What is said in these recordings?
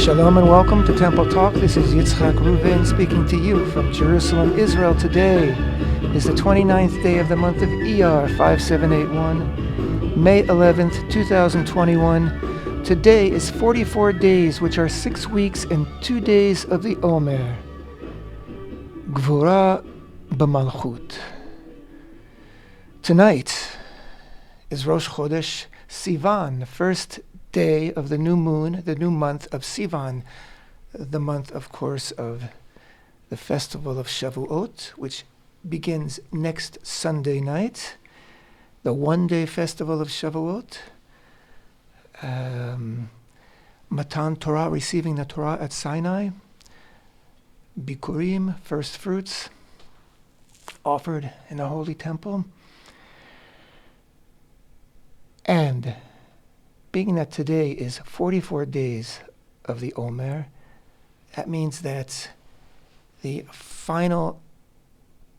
Shalom and welcome to Temple Talk. This is Yitzchak Reuven speaking to you from Jerusalem, Israel. Today is the 29th day of the month of Iyar, 5781, May 11th, 2021. Today is 44 days, which are 6 weeks and 2 days of the Omer. Gvura b'malchut. Tonight is Rosh Chodesh Sivan, the first day of the new moon, the new month of Sivan, the month, of course, of the festival of Shavuot, which begins next Sunday night, the one-day festival of Shavuot. Matan Torah, receiving the Torah at Sinai. Bikurim, first fruits, offered in the Holy Temple. And being that today is 44 days of the Omer, that means that the final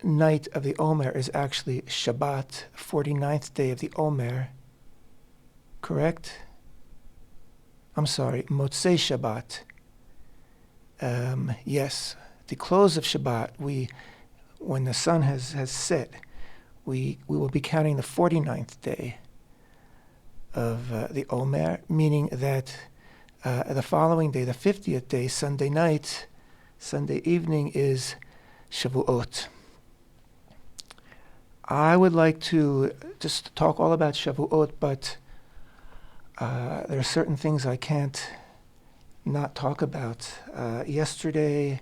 night of the Omer is actually Shabbat, 49th day of the Omer, correct? I'm sorry, Motzei Shabbat. Yes, the close of Shabbat, when the sun has set, we will be counting the 49th day of the Omer, meaning that the following day, the 50th day, Sunday night, Sunday evening, is Shavuot. I would like to just talk all about Shavuot, but there are certain things I can't not talk about. Yesterday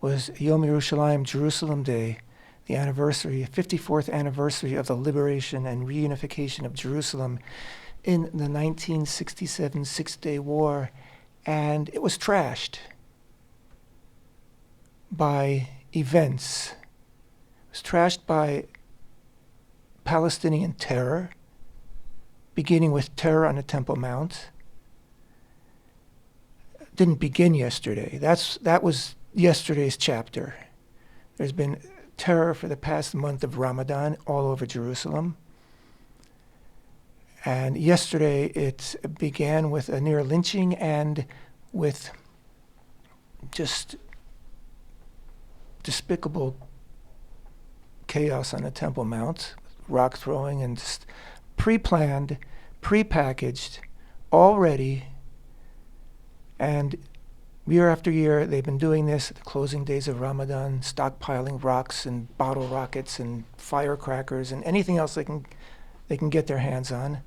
was Yom Yerushalayim, Jerusalem Day, the anniversary, 54th anniversary of the liberation and reunification of Jerusalem in the 1967 Six-Day War, and it was trashed by events. It was trashed by Palestinian terror, beginning with terror on the Temple Mount. It didn't begin yesterday. That was yesterday's chapter. There's been terror for the past month of Ramadan all over Jerusalem. And yesterday it began with a near lynching and with just despicable chaos on the Temple Mount, rock throwing and just pre-planned, pre-packaged, all ready. And year after year they've been doing this at the closing days of Ramadan, stockpiling rocks and bottle rockets and firecrackers and anything else they can get their hands on.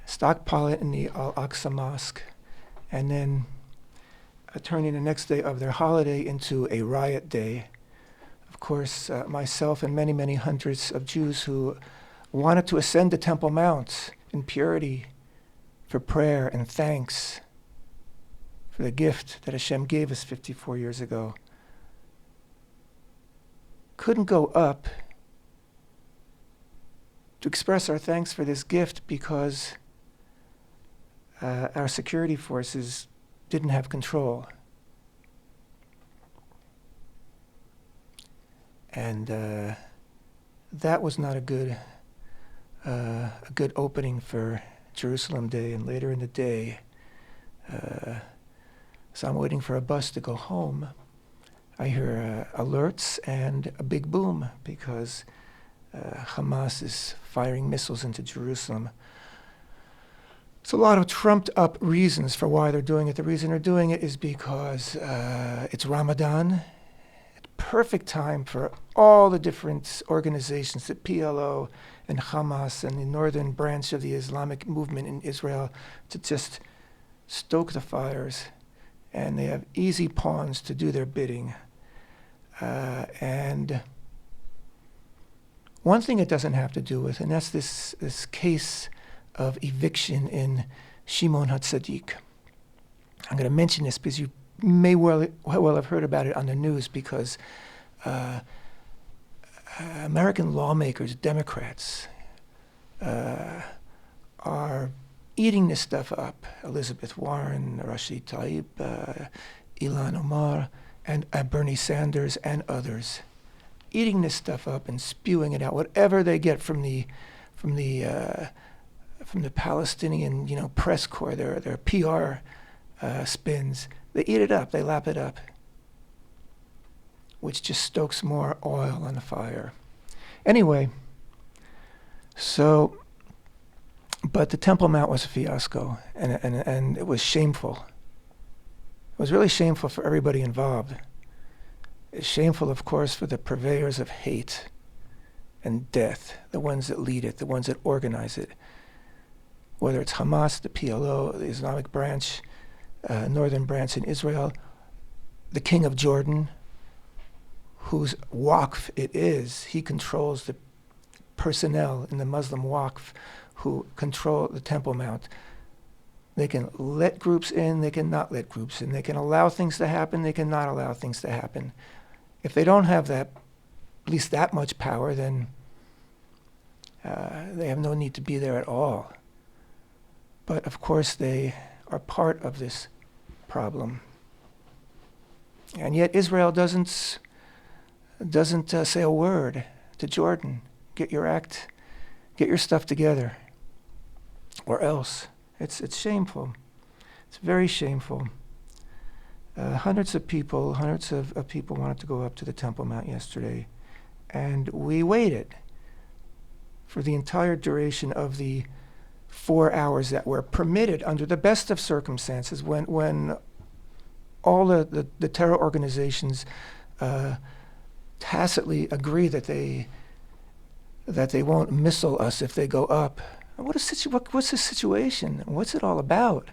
Stockpile it in the Al-Aqsa Mosque, and then turning the next day of their holiday into a riot day. Of course, myself and many, many hundreds of Jews who wanted to ascend the Temple Mount in purity for prayer and thanks for the gift that Hashem gave us 54 years ago, couldn't go up to express our thanks for this gift because our security forces didn't have control. And that was not a good opening for Jerusalem Day. And later in the day, so I'm waiting for a bus to go home. I hear alerts and a big boom because Hamas is firing missiles into Jerusalem. It's a lot of trumped up reasons for why they're doing it. The reason they're doing it is because it's Ramadan. It's perfect time for all the different organizations, the PLO and Hamas and the northern branch of the Islamic movement in Israel, to just stoke the fires. And they have easy pawns to do their bidding. And one thing it doesn't have to do with, and that's this case of eviction in Shimon HaTzadik. I'm going to mention this because you may well have heard about it on the news, because American lawmakers, Democrats, are eating this stuff up. Elizabeth Warren, Rashid Tlaib, Ilhan Omar, and Bernie Sanders and others, eating this stuff up and spewing it out, whatever they get from the Palestinian, press corps, their PR spins. They eat it up. They lap it up, which just stokes more oil on the fire. Anyway, so, but the Temple Mount was a fiasco, and it was shameful. It was really shameful for everybody involved. It's shameful, of course, for the purveyors of hate and death, the ones that lead it, the ones that organize it, whether it's Hamas, the PLO, the Islamic branch, northern branch in Israel, the king of Jordan, whose waqf it is. He controls the personnel in the Muslim waqf who control the Temple Mount. They can let groups in, they can not let groups in. They can allow things to happen, they can not allow things to happen. If they don't have that, at least that much power, then they have no need to be there at all. But of course they are part of this problem. And yet Israel doesn't say a word to Jordan. Get your stuff together, or else. It's shameful. It's very shameful. Hundreds of people wanted to go up to the Temple Mount yesterday, and we waited for the entire duration of the 4 hours that were permitted under the best of circumstances, when all the terror organizations tacitly agree that they won't missile us if they go up. What's the situation? What's it all about?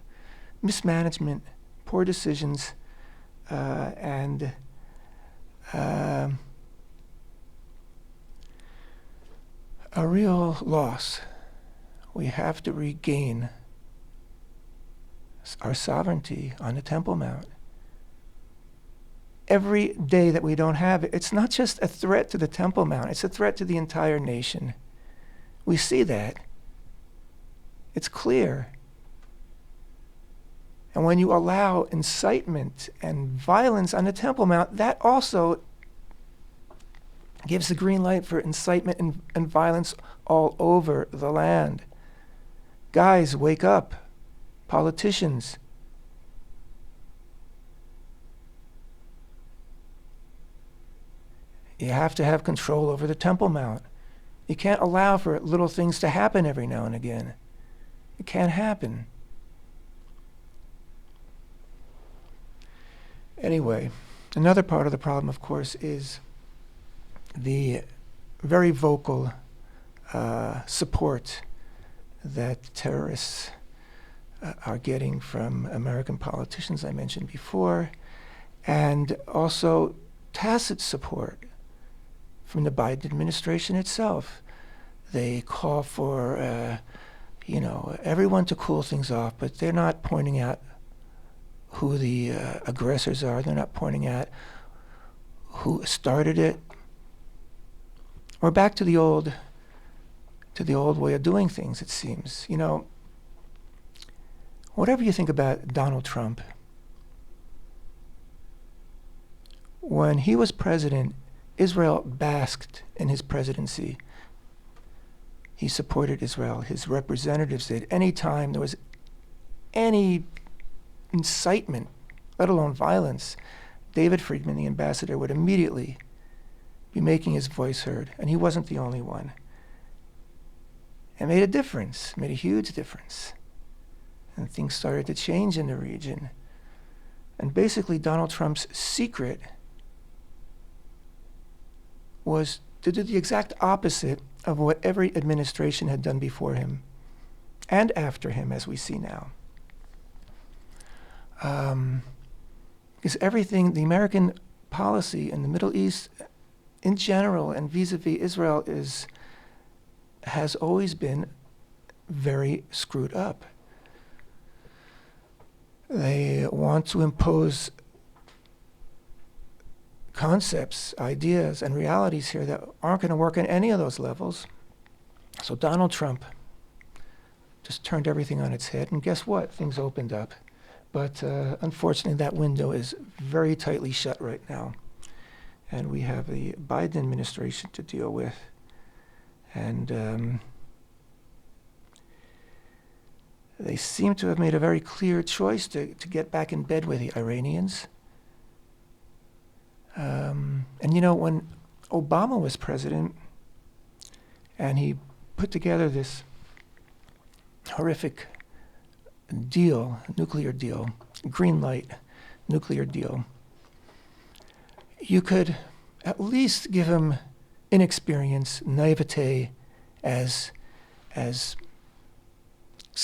Mismanagement, poor decisions, and a real loss. We have to regain our sovereignty on the Temple Mount. Every day that we don't have it, it's not just a threat to the Temple Mount, it's a threat to the entire nation. We see that. It's clear. And when you allow incitement and violence on the Temple Mount, that also gives the green light for incitement and violence all over the land. Guys, wake up. Politicians. You have to have control over the Temple Mount. You can't allow for little things to happen every now and again. It can't happen. Anyway, another part of the problem, of course, is the very vocal support that terrorists are getting from American politicians, I mentioned before, and also tacit support from the Biden administration itself. They call for, everyone to cool things off, but they're not pointing out who the aggressors are. They're not pointing out who started it. We're back to the old way of doing things, it seems. Whatever you think about Donald Trump, when he was president, Israel basked in his presidency. He supported Israel. His representatives did. Any time there was any incitement, let alone violence, David Friedman, the ambassador, would immediately be making his voice heard. And he wasn't the only one. It made a difference, made a huge difference. And things started to change in the region. And basically Donald Trump's secret was to do the exact opposite of what every administration had done before him and after him, as we see now. Because everything, the American policy in the Middle East in general and vis-a-vis Israel has always been very screwed up. They want to impose concepts, ideas, and realities here that aren't going to work on any of those levels. So Donald Trump just turned everything on its head, and guess what? Things opened up. But unfortunately, that window is very tightly shut right now. And we have the Biden administration to deal with. they seem to have made a very clear choice to get back in bed with the Iranians. And when Obama was president and he put together this horrific deal, nuclear deal, green light nuclear deal, you could at least give him inexperience, naivete as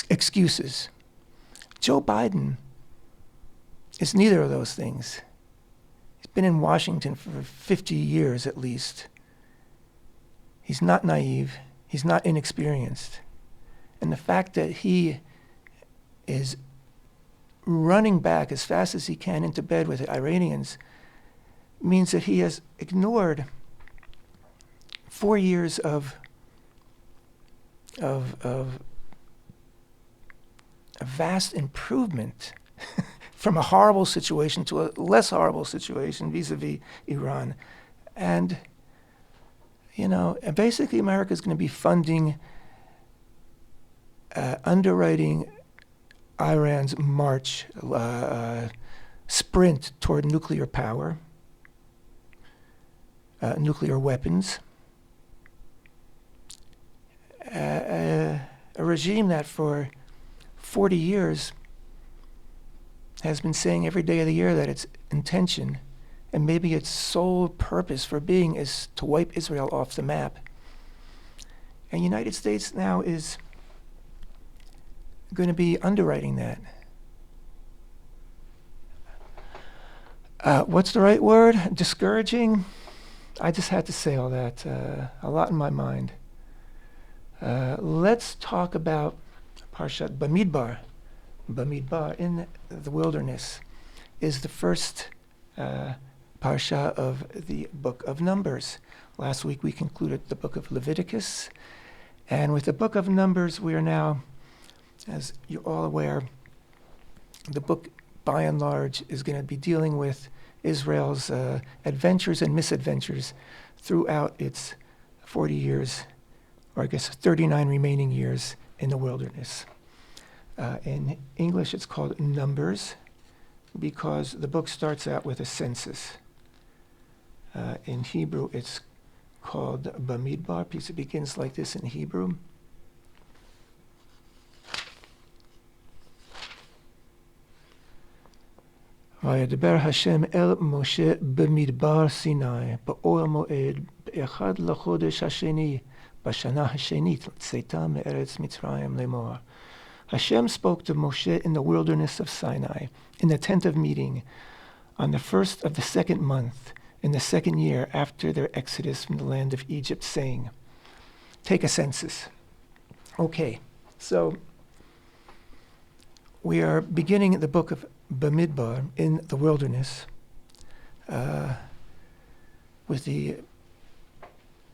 excuses. Joe Biden is neither of those things. He's been in Washington for 50 years at least. He's not naive. He's not inexperienced. And the fact that he is running back as fast as he can into bed with the Iranians means that he has ignored 4 years of a vast improvement from a horrible situation to a less horrible situation vis-a-vis Iran. And, basically America is going to be funding, underwriting Iran's march, sprint toward nuclear power, nuclear weapons. A regime that for 40 years has been saying every day of the year that its intention and maybe its sole purpose for being is to wipe Israel off the map. And the United States now is going to be underwriting that. What's the right word? Discouraging? I just had to say all that. A lot in my mind. Let's talk about Parshat Bamidbar. Bamidbar, in the wilderness, is the first parsha of the book of Numbers. Last week we concluded the book of Leviticus. And with the book of Numbers, we are now, as you're all aware, the book, by and large, is going to be dealing with Israel's adventures and misadventures throughout its 40 years, or I guess 39 remaining years in the wilderness. In English, it's called Numbers because the book starts out with a census. In Hebrew, it's called Bamidbar. It begins like this in Hebrew. וידבר השם אל משה במדבר סיני, באוהל מועד, באחד לחודש השני, בשנה השנית לצאתה מארץ מצרים לאמור. Hashem spoke to Moshe in the wilderness of Sinai, in the tent of meeting, on the first of the second month, in the second year after their exodus from the land of Egypt, saying, take a census. Okay, so we are beginning the book of Bamidbar in the wilderness with the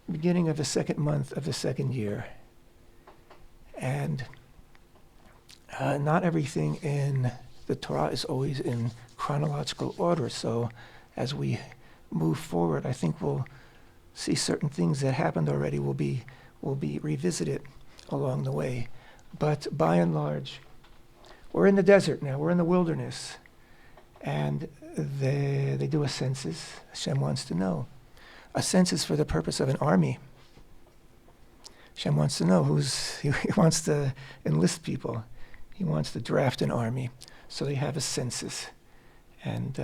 beginning of the second month of the second year. And not everything in the Torah is always in chronological order. So as we move forward, I think we'll see certain things that happened already will be revisited along the way. But by and large, we're in the desert now. We're in the wilderness. And they do a census. Hashem wants to know. A census for the purpose of an army. Hashem wants to know he wants to enlist people. He wants to draft an army. So they have a census. And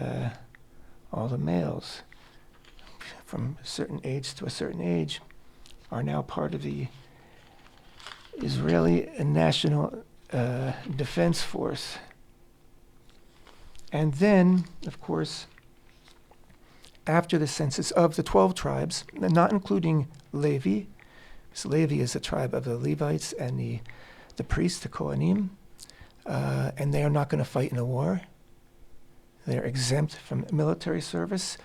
all the males from a certain age to a certain age are now part of the Israeli National Defense Force. And then, of course, after the census of the 12 tribes, not including Levi, because Levi is the tribe of the Levites and the priests, the Kohanim, and they are not going to fight in a war. They're exempt from military service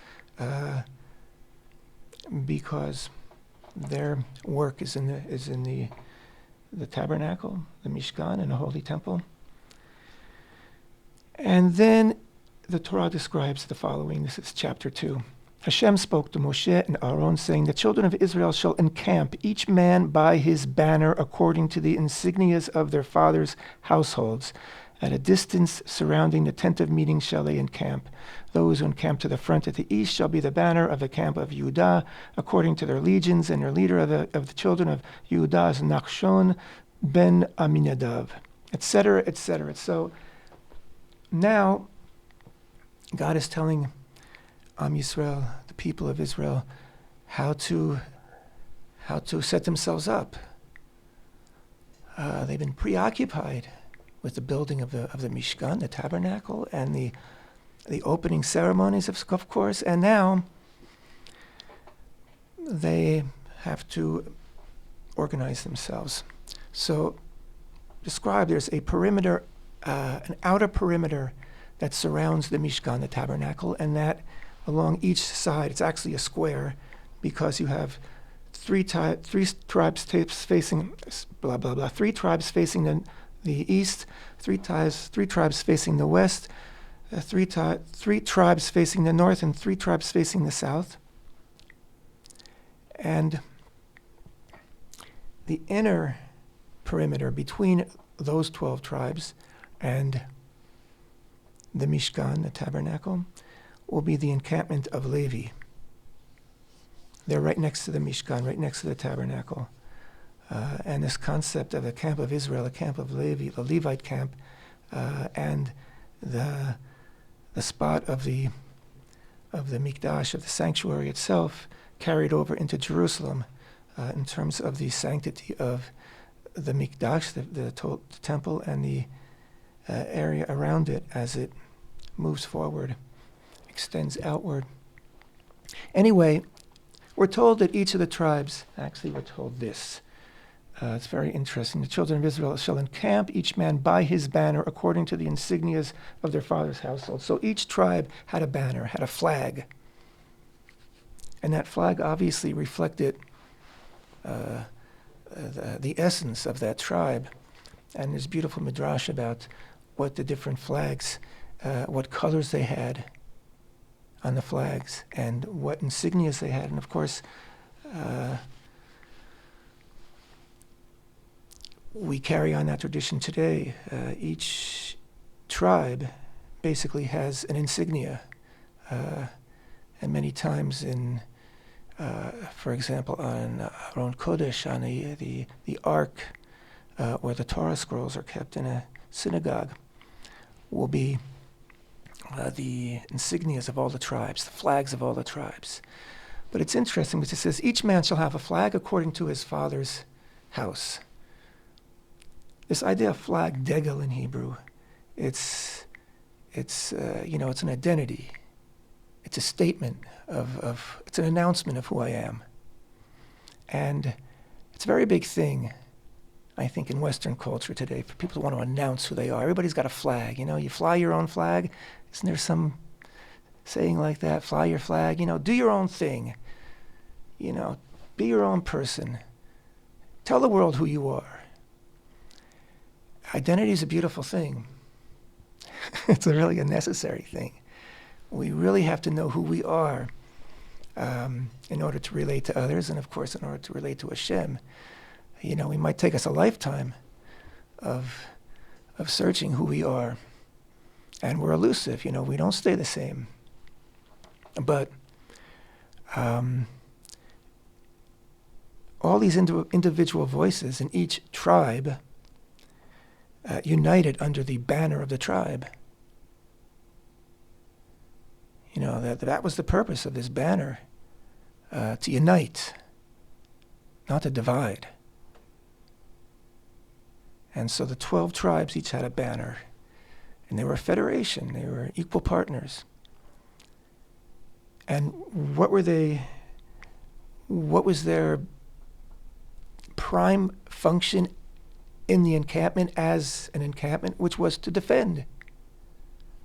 because their work is in the tabernacle, the Mishkan, and the Holy Temple. And then the Torah describes the following. This is chapter 2. Hashem spoke to Moshe and Aaron, saying, the children of Israel shall encamp, each man by his banner, according to the insignias of their fathers' households. At a distance surrounding the tent of meeting shall they encamp. Those who encamp to the front at the east shall be the banner of the camp of Judah, according to their legions, and their leader of the children of Judah is Nachshon ben Aminadav, etc., etc. So now God is telling Am Yisrael, the people of Israel, how to set themselves up. They've been preoccupied with the building of the Mishkan, the tabernacle, and the opening ceremonies, of course, and now they have to organize themselves. So there's a perimeter, an outer perimeter that surrounds the Mishkan, the tabernacle, and that along each side, it's actually a square, because you have three tribes facing blah blah blah. Three tribes facing the east, three tribes facing the west, three tribes facing the north, and three tribes facing the south. And the inner perimeter between those 12 tribes and the Mishkan, the tabernacle, will be the encampment of Levi. They're right next to the Mishkan, right next to the tabernacle. And this concept of a camp of Israel, a camp of Levi, the Levite camp, and the spot of the Mikdash, of the sanctuary itself, carried over into Jerusalem in terms of the sanctity of the Mikdash, the temple, and the area around it as it moves forward, extends outward. Anyway, we're told that each of the tribes, actually we're told this. It's very interesting. The children of Israel shall encamp, each man by his banner, according to the insignias of their father's household. So each tribe had a banner, had a flag. And that flag obviously reflected the essence of that tribe. And there's beautiful midrash about what the different flags, what colors they had on the flags, and what insignias they had. And of course, we carry on that tradition today. Each tribe basically has an insignia. And many times for example, on Aron Kodesh, on the Ark, where the Torah scrolls are kept in a synagogue, will be the insignias of all the tribes, the flags of all the tribes. But it's interesting because it says, each man shall have a flag according to his father's house. This idea of flag, degel in Hebrew, it's an identity. It's a statement it's an announcement of who I am. And it's a very big thing, I think, in Western culture today, for people to want to announce who they are. Everybody's got a flag, you fly your own flag. Isn't there some saying like that? Fly your flag, do your own thing. Be your own person. Tell the world who you are. Identity is a beautiful thing. It's really a necessary thing. We really have to know who we are in order to relate to others, and of course in order to relate to Hashem. We might take us a lifetime of searching who we are. And we're elusive, we don't stay the same. But all these individual voices in each tribe united under the banner of the tribe. That was the purpose of this banner, to unite, not to divide. And so the 12 tribes each had a banner, and they were a federation. They were equal partners. And what was their prime function in the encampment as an encampment, which was to defend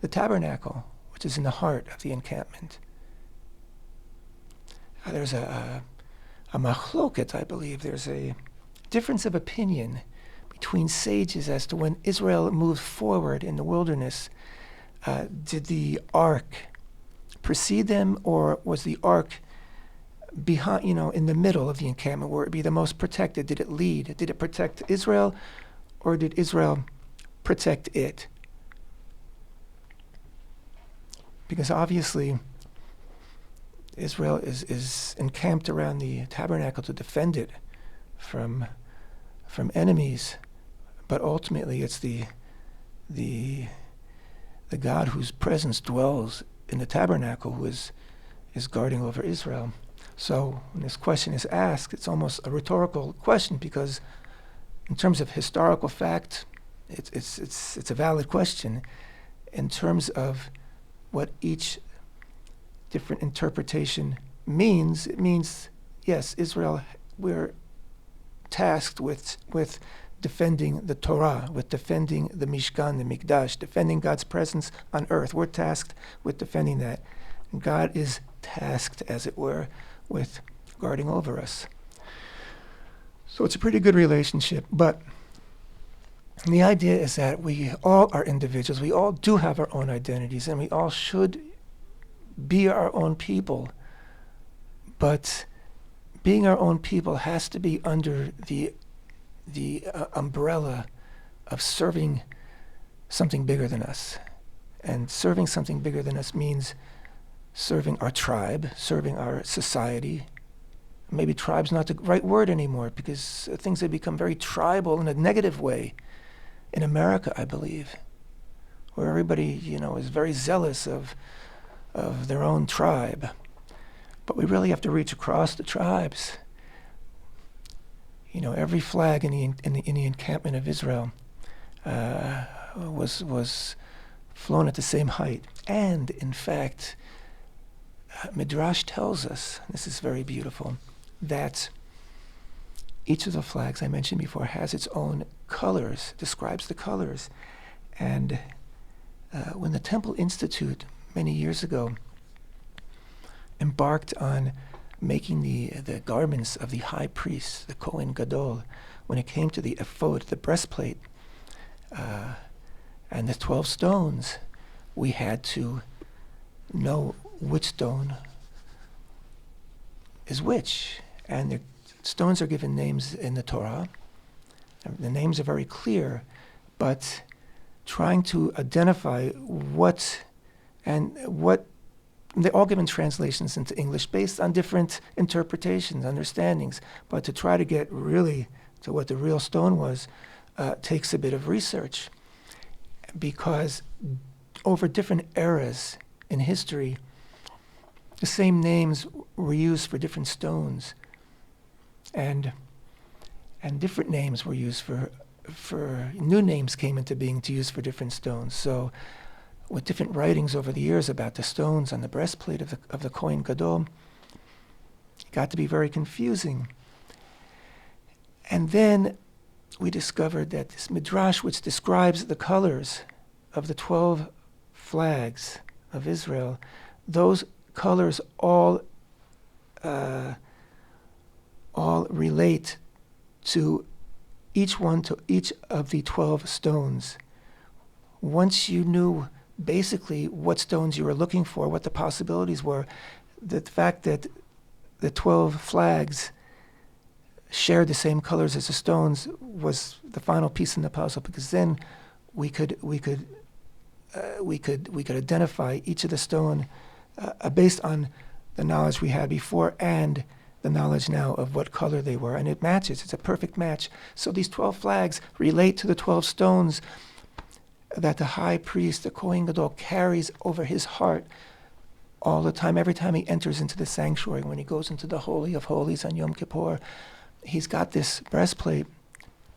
the tabernacle, which is in the heart of the encampment. There's a machloket, I believe. There's a difference of opinion between sages as to when Israel moved forward in the wilderness. Did the ark precede them, or was the ark behind, in the middle of the encampment, where it be the most protected? Did it lead? Did it protect Israel, or did Israel protect it? Because obviously Israel is encamped around the tabernacle to defend it from enemies, but ultimately it's the God whose presence dwells in the tabernacle who is guarding over Israel. So when this question is asked, it's almost a rhetorical question, because in terms of historical fact, it's a valid question. In terms of what each different interpretation means, it means, yes, Israel, we're tasked with defending the Torah, with defending the Mishkan, the Mikdash, defending God's presence on earth. We're tasked with defending that. And God is tasked, as it were, with guarding over us. So it's a pretty good relationship, but the idea is that we all are individuals. We all do have our own identities, and we all should be our own people. But being our own people has to be under the umbrella of serving something bigger than us. And serving something bigger than us means serving our tribe, serving our society. Maybe tribe's not the right word anymore, because things have become very tribal in a negative way in America, I believe, where everybody, is very zealous of their own tribe. But we really have to reach across the tribes. Every flag in the encampment of Israel was flown at the same height. And in fact, Midrash tells us, this is very beautiful, that each of the flags I mentioned before has its own colors, describes the colors. And when the Temple Institute many years ago embarked on making the garments of the high priest, the Kohen Gadol, when it came to the ephod, the breastplate, and the 12 stones, we had to know which stone is which. And the stones are given names in the Torah. The names are very clear, but trying to identify what, they're all given translations into English based on different interpretations, understandings, but to try to get really to what the real stone was takes a bit of research, because over different eras in history, the same names were used for different stones, and different names were used for new names came into being to use for different stones. So with different writings over the years about the stones on the breastplate of the Kohen Gadol, it got to be very confusing. And then we discovered that this Midrash, which describes the colors of the 12 flags of Israel, those colors all relate to each of the 12 stones. Once you knew basically what stones you were looking for, what the possibilities were, the fact that the 12 flags shared the same colors as the stones was the final piece in the puzzle, because then we could identify each of the stone based on the knowledge we had before and the knowledge now of what color they were, and it matches. It's a perfect match. So these 12 flags relate to the 12 stones that the high priest, the Kohen Gadol, carries over his heart all the time. Every time he enters into the sanctuary, when he goes into the Holy of Holies on Yom Kippur, he's got this breastplate.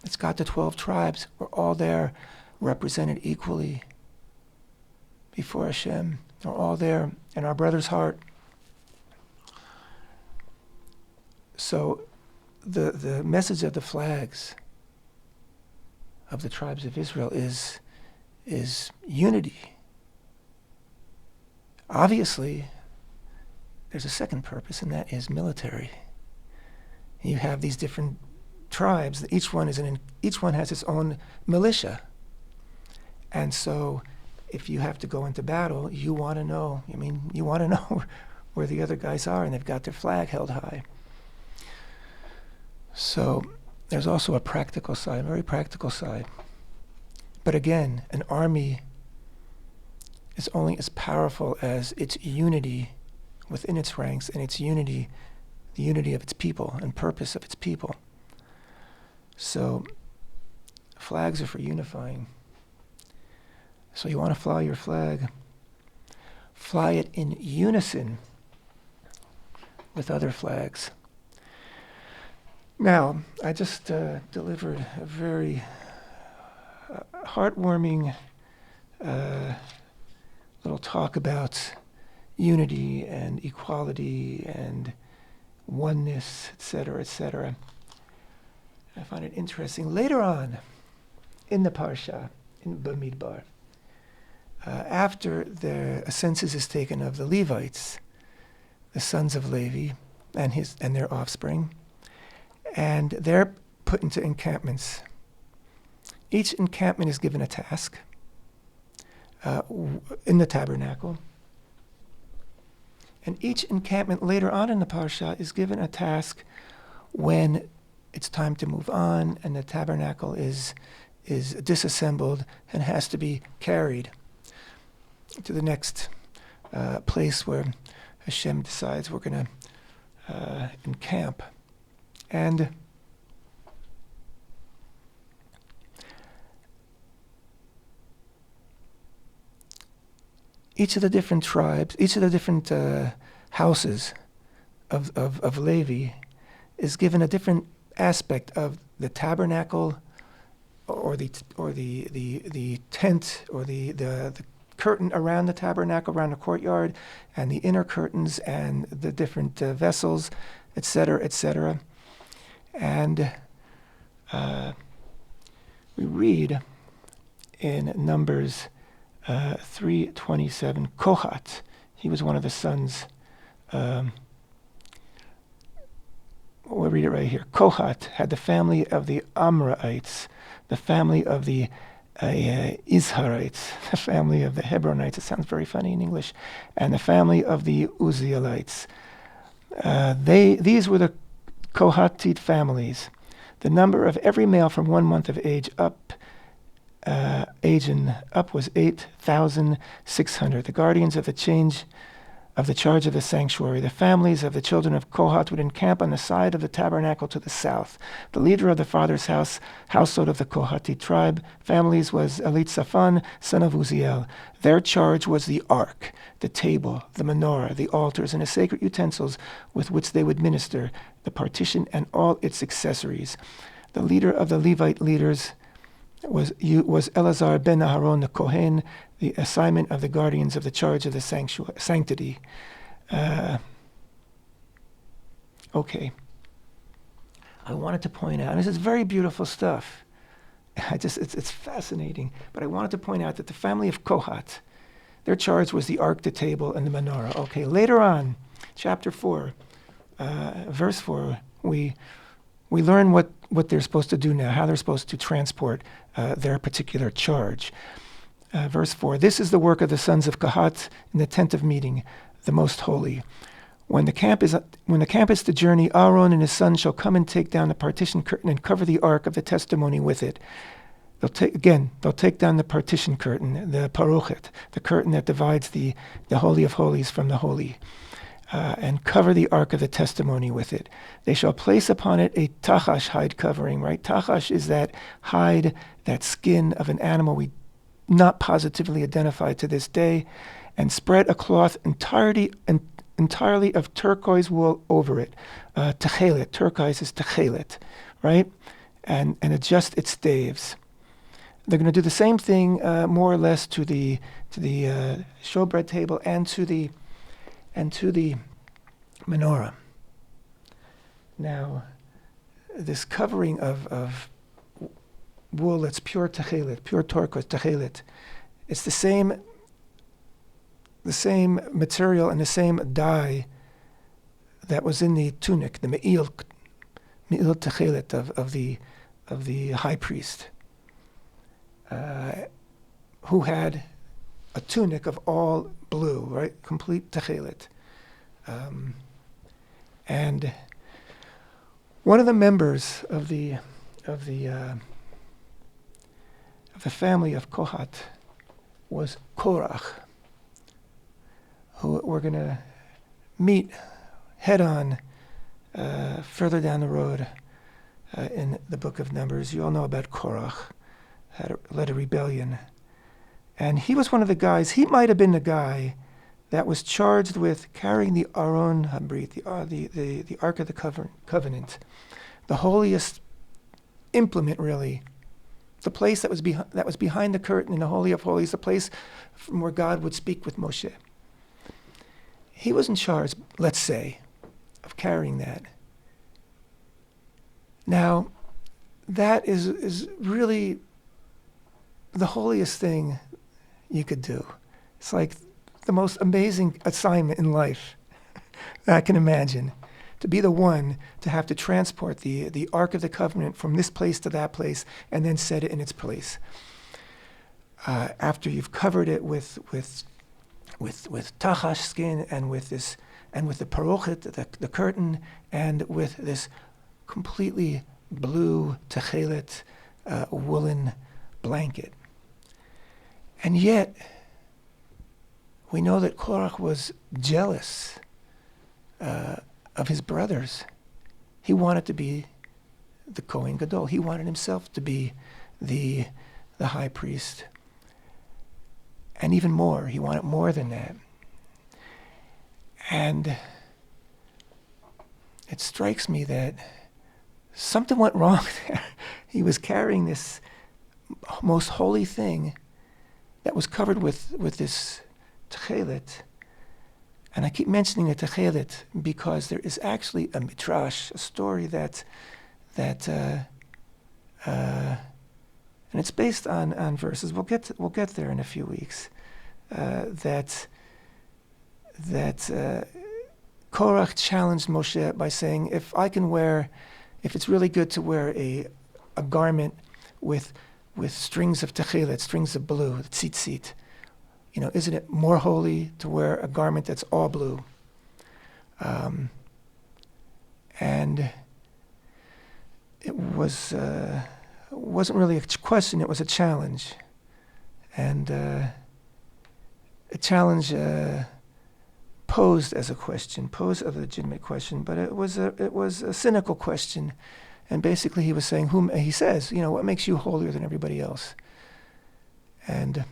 It's got the 12 tribes. We're all there represented equally before Hashem. We're all there in our brother's heart. So the message of the flags of the tribes of Israel is unity. Obviously, there's a second purpose, and that is military. You have these different tribes. Each one has its own militia, and so if you have to go into battle, you want to know. I mean, you want to know where the other guys are, and they've got their flag held high. So there's also a practical side, very practical side. But again, an army is only as powerful as its unity within its ranks and its unity, the unity of its people and purpose of its people. So flags are for unifying. So you want to fly your flag, fly it in unison with other flags. Now, I just delivered a very heartwarming little talk about unity and equality and oneness, etc., etc. I find it interesting. Later on in the Parsha, in Bamidbar, after a census is taken of the Levites, the sons of Levi and their offspring, and they're put into encampments. Each encampment is given a task in the tabernacle. And each encampment later on in the Parsha is given a task when it's time to move on and the tabernacle is disassembled and has to be carried to the next place where Hashem decides we're going to encamp. And each of the different tribes, each of the different houses of Levi is given a different aspect of the tabernacle, or the tent, or the curtain around the tabernacle, around the courtyard, and the inner curtains and the different vessels, etc., etc. And we read in Numbers 3:27, Kohat, he was one of the sons. We'll read it right here. Kohat had the family of the Amraites, the family of the Izharites, the family of the Hebronites. It sounds very funny in English, and the family of the Uzzielites. These were the Kohatite families. The number of every male from 1 month of age and up was 8,600. The guardians of the charge of the sanctuary. The families of the children of Kohat would encamp on the side of the tabernacle to the south. The leader of the father's household of the Kohatite tribe families was Elitzaphan, son of Uzziel. Their charge was the ark, the table, the menorah, the altars, and the sacred utensils with which they would minister, the partition and all its accessories. The leader of the Levite leaders was Eleazar ben Aharon the Kohen, the assignment of the guardians of the charge of the sanctity. Okay. I wanted to point out, and this is very beautiful stuff. It's fascinating, but I wanted to point out that the family of Kohat, their charge was the ark, the table, and the menorah. Okay, later on, chapter 4, verse 4, we learn what they're supposed to do now, how they're supposed to transport their particular charge. Verse 4, this is the work of the sons of Kohat in the tent of meeting, the most holy. When the camp is to journey, Aaron and his sons shall come and take down the partition curtain and cover the ark of the testimony with it. They'll take down the partition curtain, the parochet, the curtain that divides the Holy of Holies from the holy, and cover the ark of the testimony with it. They shall place upon it a tachash hide covering, right? Tachash is that hide, that skin of an animal we not positively identified to this day, and spread a cloth entirely of turquoise wool over it. Techelet, turquoise is techelet, right? And adjust its staves. They're going to do the same thing, more or less, to the showbread table and to the menorah. Now, this covering of wool that's pure techelet, pure turquoise techelet, it's the same material and the same dye that was in the tunic, the me'il techelet of the high priest, who had a tunic of all blue, right? Complete techelet. And one of the members of the family of Kohat was Korach, who we're going to meet head on further down the road in the book of Numbers. You all know about Korach, led a rebellion. And he was one of the guys, he might have been the guy that was charged with carrying the Aron Habrit, the Ark of the Covenant, the holiest implement, really. The place that was behind the curtain in the Holy of Holies, the place from where God would speak with Moshe. He was in charge, let's say, of carrying that. Now, that is really the holiest thing you could do. It's like the most amazing assignment in life that I can imagine. To be the one to have to transport the Ark of the Covenant from this place to that place and then set it in its place. After you've covered it with tachash skin and with the parochet, the curtain, and with this completely blue techelet woolen blanket. And yet, we know that Korach was jealous of his brothers. He wanted to be the Kohen Gadol. He wanted himself to be the high priest. And even more, he wanted more than that. And it strikes me that something went wrong there. He was carrying this most holy thing that was covered with this techelet. And I keep mentioning the techelet because there is actually a midrash, a story that and it's based on verses. We'll get there in a few weeks. That Korach challenged Moshe by saying, if it's really good to wear a garment with strings of techelet, strings of blue, tzitzit, isn't it more holy to wear a garment that's all blue? And it wasn't really a question, it was a challenge. And a challenge posed as a legitimate question, but it was a cynical question. And basically he was saying, he says, what makes you holier than everybody else? And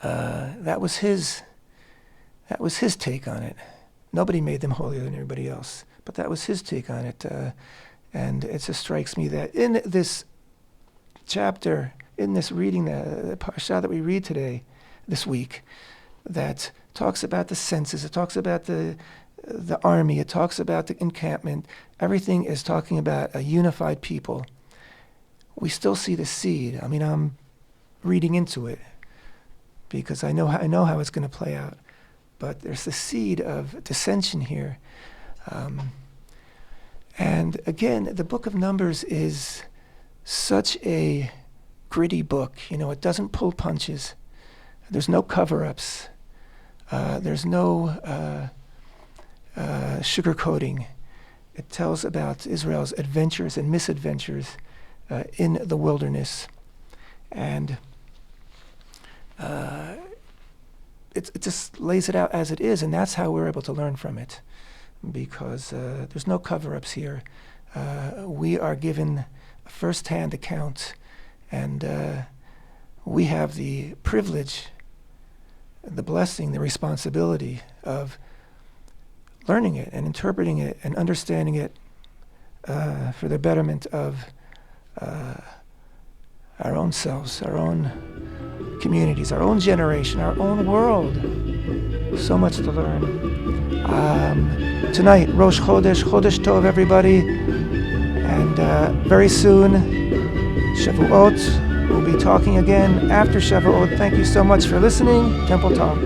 that was his take on it. Nobody made them holier than everybody else, but that was his take on it. And it just strikes me that in this chapter, in this reading, the parsha that we read this week, that talks about the census, it talks about the army, it talks about the encampment, everything is talking about a unified people. We still see the seed. I mean, I'm reading into it because I know how it's going to play out. But there's the seed of dissension here. And again, the book of Numbers is such a gritty book. It doesn't pull punches. There's no cover-ups. There's no sugarcoating. It tells about Israel's adventures and misadventures in the wilderness. And it just lays it out as it is, and that's how we're able to learn from it, because there's no cover-ups here. We are given a first-hand account, and we have the privilege, the blessing, the responsibility of learning it and interpreting it and understanding it for the betterment of our own selves, our own communities, our own generation, our own world. So much to learn. Tonight, Rosh Chodesh, Chodesh Tov, everybody. And very soon, Shavuot. We'll be talking again after Shavuot. Thank you so much for listening. Temple Talk.